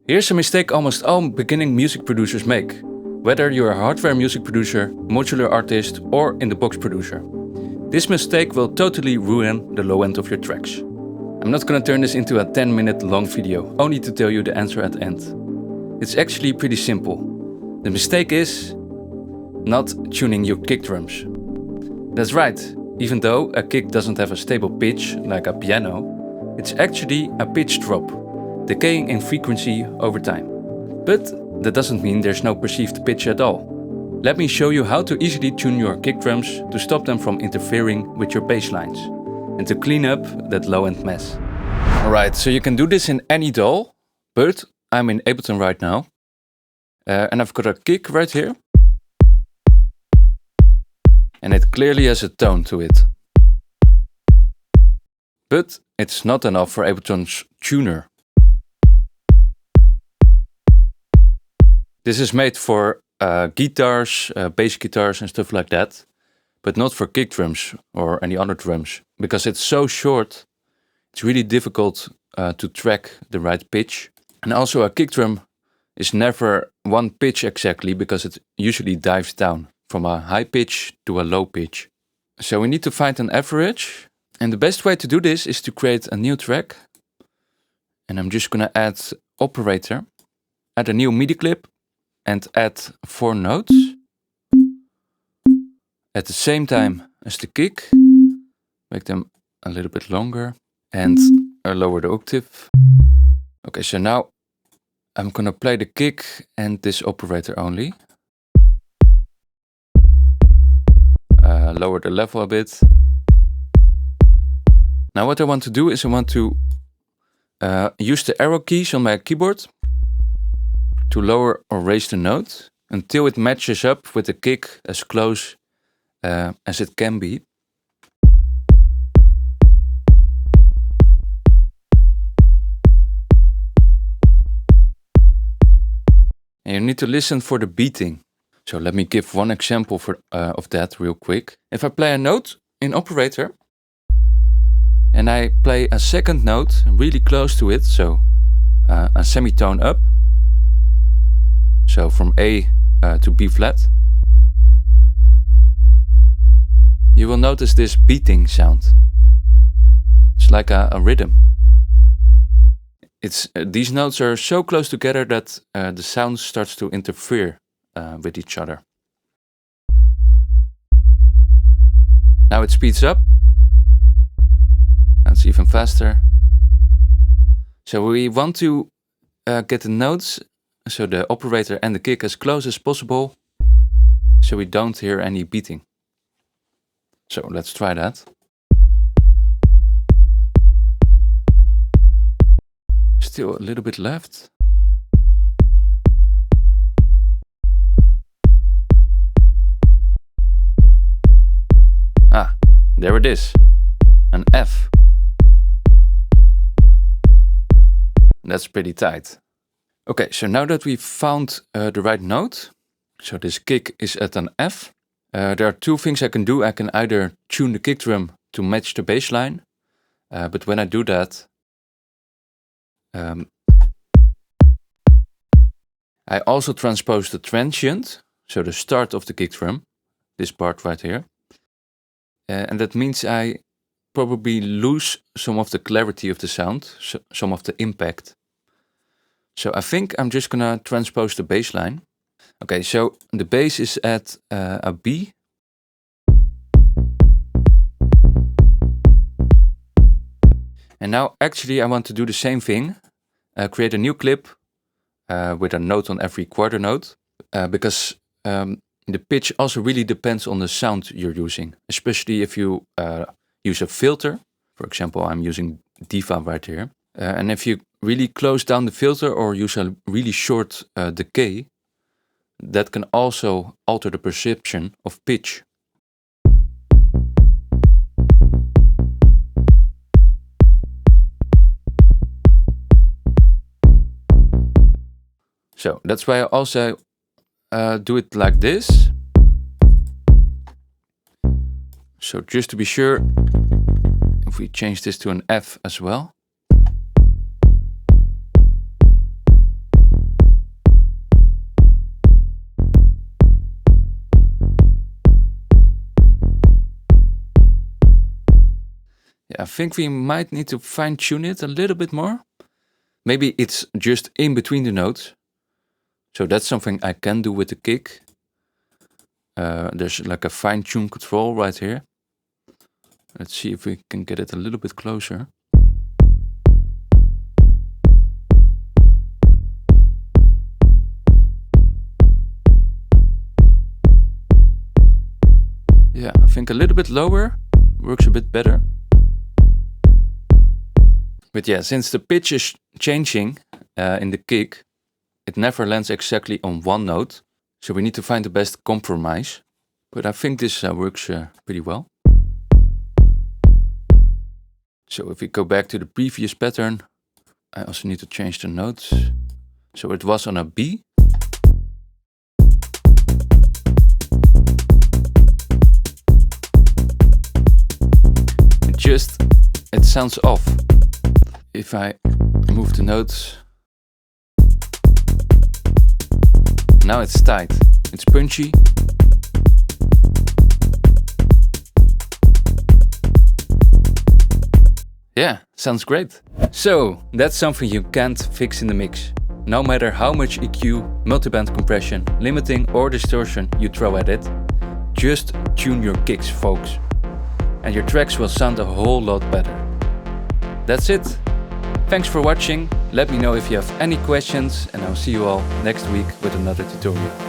Here's a mistake almost all beginning music producers make, whether you're a hardware music producer, modular artist, or in-the-box producer. This mistake will totally ruin the low end of your tracks. I'm not gonna turn this into a 10-minute long video, only to tell you the answer at the end. It's actually pretty simple. The mistake is not tuning your kick drums. That's right, even though a kick doesn't have a stable pitch like a piano, it's actually a pitch drop, decaying in frequency over time. But that doesn't mean there's no perceived pitch at all. Let me show you how to easily tune your kick drums to stop them from interfering with your bass lines and to clean up that low-end mess. Alright, so you can do this in any DAW, but I'm in Ableton right now. And I've got a kick right here. And it clearly has a tone to it. But it's not enough for Ableton's tuner. This is made for guitars, bass guitars and stuff like that, but not for kick drums or any other drums, because it's so short, it's really difficult to track the right pitch. And also a kick drum is never one pitch exactly, because it usually dives down from a high pitch to a low pitch. So we need to find an average, and the best way to do this is to create a new track. And I'm just gonna add operator, add a new MIDI clip, and add 4 notes at the same time as the kick. Make them a little bit longer and lower the octave. Okay, so now I'm gonna play the kick and this operator only. Lower the level a bit. Now what I want to do is I want to use the arrow keys on my keyboard to lower or raise the note until it matches up with the kick as close as it can be. And you need to listen for the beating. So let me give one example of that real quick. If I play a note in operator and I play a second note really close to it, so a semitone up, so from A to B flat, you will notice this beating sound. It's like a rhythm. These notes are so close together that the sound starts to interfere with each other. Now it speeds up. And it's even faster. So we want to get the notes, so the operator and the kick, as close as possible, so we don't hear any beating. So let's try that. Still a little bit left. Ah, there it is, an F. That's pretty tight. Okay, so now that we've found the right note, so this kick is at an F, there are 2 things I can do. I can either tune the kick drum to match the bass line, but when I do that, I also transpose the transient, so the start of the kick drum, this part right here. And that means I probably lose some of the clarity of the sound, some of the impact. So I think I'm just gonna transpose the bass line. Okay, so the bass is at a B. And now actually I want to do the same thing. Create a new clip with a note on every quarter note. Because the pitch also really depends on the sound you're using. Especially if you use a filter. For example, I'm using Diva right here. And if you really close down the filter or use a really short decay, that can also alter the perception of pitch. So that's why I also do it like this. So just to be sure, if we change this to an F as well. think we might need to fine tune it a little bit more. Maybe it's just in between the notes. So that's something I can do with the kick. There's like a fine tune control right here. Let's see if we can get it a little bit closer. Yeah, I think a little bit lower works a bit better. But yeah, since the pitch is changing in the kick, it never lands exactly on one note. So we need to find the best compromise. But I think this works pretty well. So if we go back to the previous pattern, I also need to change the notes. So it was on a B. It sounds off. If I move the notes, now it's tight, it's punchy. Yeah, sounds great. So that's something you can't fix in the mix. No matter how much EQ, multiband compression, limiting or distortion you throw at it, just tune your kicks, folks. And your tracks will sound a whole lot better. That's it. Thanks for watching. Let me know if you have any questions, and I'll see you all next week with another tutorial.